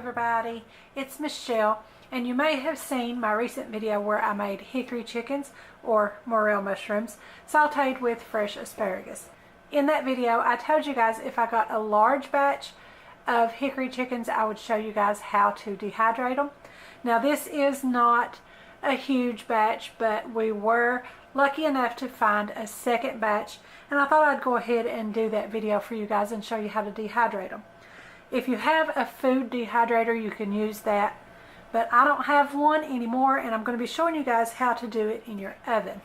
everybody, it's Michelle, and you may have seen my recent video where I made hickory chickens, or morel mushrooms, sauteed with fresh asparagus. In that video I told you guys if I got a large batch of hickory chickens I would show you guys how to dehydrate them. Now this is not a huge batch, but we were lucky enough to find a second batch, and I thought I'd go ahead and do that video for you guys and show you how to dehydrate them. If you have a food dehydrator, you can use that, but I don't have one anymore, and I'm going to be showing you guys how to do it in your oven.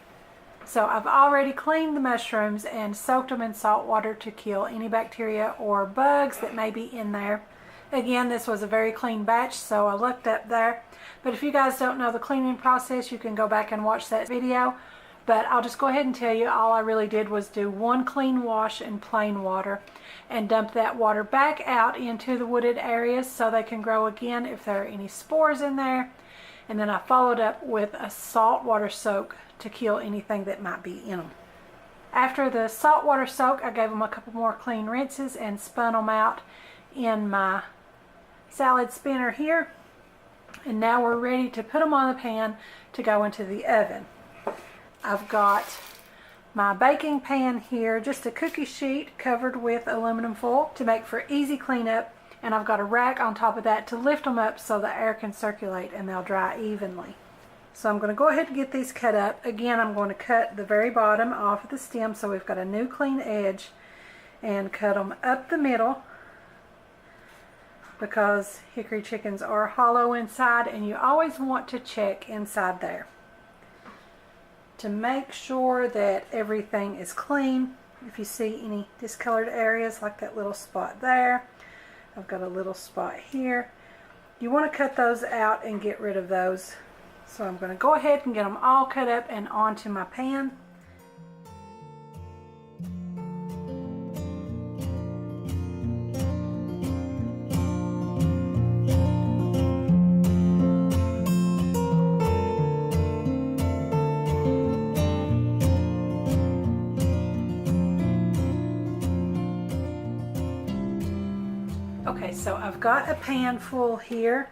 So I've already cleaned the mushrooms and soaked them in salt water to kill any bacteria or bugs that may be in there. Again, this was a very clean batch, so I looked up there. But if you guys don't know the cleaning process, you can go back and watch that video. But I'll just go ahead and tell you, all I really did was do one clean wash in plain water and dump that water back out into the wooded areas so they can grow again if there are any spores in there. And then I followed up with a salt water soak to kill anything that might be in them. After the salt water soak, I gave them a couple more clean rinses and spun them out in my salad spinner here. And now we're ready to put them on the pan to go into the oven. I've got my baking pan here, just a cookie sheet covered with aluminum foil to make for easy cleanup, and I've got a rack on top of that to lift them up so the air can circulate and they'll dry evenly. So I'm going to go ahead and get these cut up. Again, I'm going to cut the very bottom off of the stem so we've got a new clean edge, and cut them up the middle because hickory chickens are hollow inside, and you always want to check inside there to make sure that everything is clean. If you see any discolored areas like that little spot there, I've got a little spot here, you want to cut those out and get rid of those. So I'm going to go ahead and get them all cut up and onto my pan. Okay, so I've got a pan full here.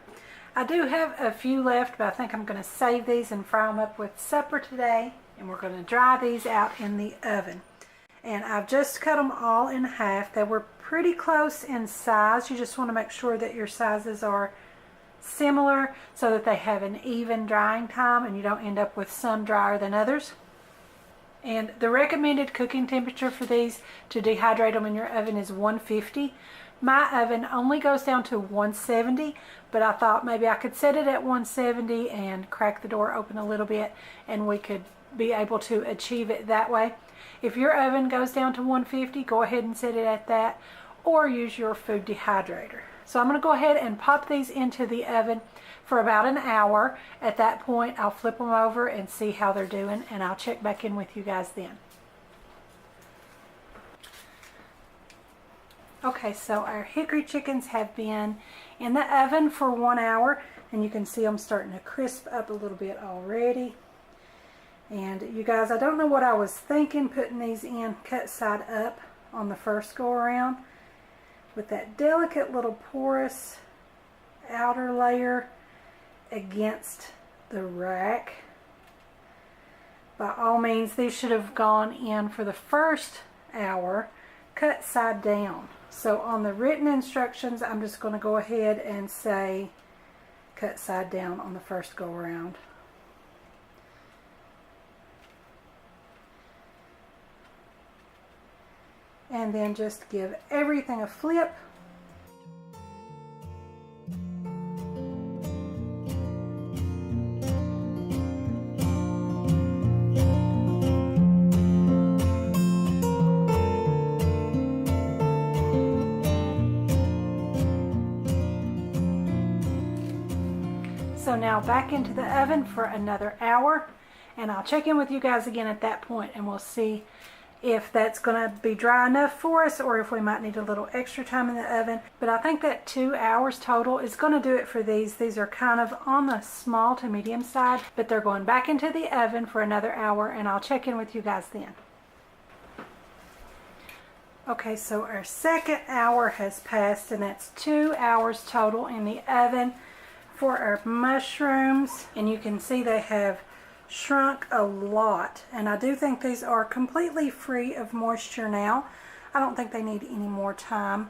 I do have a few left, but I think I'm going to save these and fry them up with supper today. And we're going to dry these out in the oven. And I've just cut them all in half. They were pretty close in size. You just want to make sure that your sizes are similar so that they have an even drying time and you don't end up with some drier than others. And the recommended cooking temperature for these to dehydrate them in your oven is 150. My oven only goes down to 170, but I thought maybe I could set it at 170 and crack the door open a little bit and we could be able to achieve it that way. If your oven goes down to 150, go ahead and set it at that, or use your food dehydrator. So I'm going to go ahead and pop these into the oven for about an hour. At that point, I'll flip them over and see how they're doing, and I'll check back in with you guys then. Okay, so our hickory chickens have been in the oven for 1 hour, and you can see them starting to crisp up a little bit already. And you guys, I don't know what I was thinking putting these in cut side up on the first go around with that delicate little porous outer layer against the rack. By all means, these should have gone in for the first hour cut side down. So on the written instructions, I'm just going to go ahead and say cut side down on the first go around. And then just give everything a flip. So now back into the oven for another hour, and I'll check in with you guys again at that point, and we'll see if that's going to be dry enough for us or if we might need a little extra time in the oven. But I think that 2 hours total is going to do it for these. These are kind of on the small to medium side, but they're going back into the oven for another hour, and I'll check in with you guys then. Okay, so our second hour has passed, and that's 2 hours total in the oven for our mushrooms. And you can see they have shrunk a lot, and I do think these are completely free of moisture now. I don't think they need any more time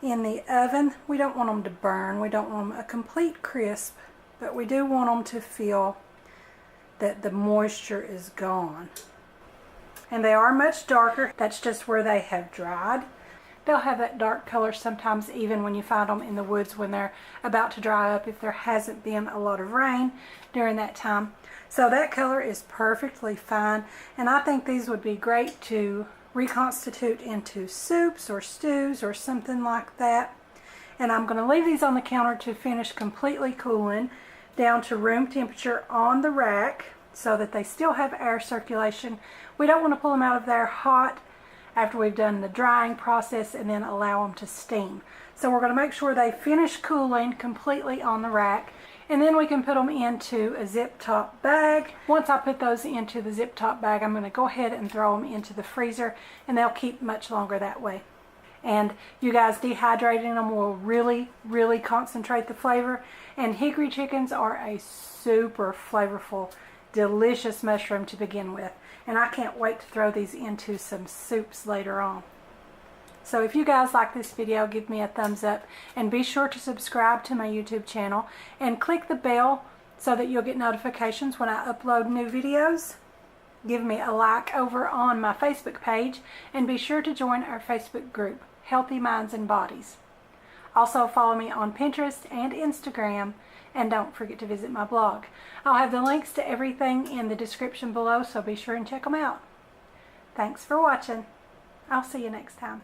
in the oven. We don't want them to burn. We don't want them a complete crisp, but we do want them to feel that the moisture is gone. And they are much darker. That's just where they have dried. They'll have that dark color sometimes even when you find them in the woods when they're about to dry up, if there hasn't been a lot of rain during that time. So that color is perfectly fine, and I think these would be great to reconstitute into soups or stews or something like that. And I'm going to leave these on the counter to finish completely cooling down to room temperature on the rack so that they still have air circulation. We don't want to pull them out of there hot after we've done the drying process and then allow them to steam. So we're going to make sure they finish cooling completely on the rack, and then we can put them into a zip top bag. Once I put those into the zip top bag, I'm going to go ahead and throw them into the freezer, and they'll keep much longer that way. And you guys, dehydrating them will really, really concentrate the flavor. And hickory chickens are a super flavorful, delicious mushroom to begin with. And I can't wait to throw these into some soups later on. So if you guys like this video, give me a thumbs up, and be sure to subscribe to my YouTube channel and click the bell so that you'll get notifications when I upload new videos. Give me a like over on my Facebook page, and be sure to join our Facebook group, Healthy Minds and Bodies. Also follow me on Pinterest and Instagram, and don't forget to visit my blog. I'll have the links to everything in the description below, so be sure and check them out. Thanks for watching. I'll see you next time.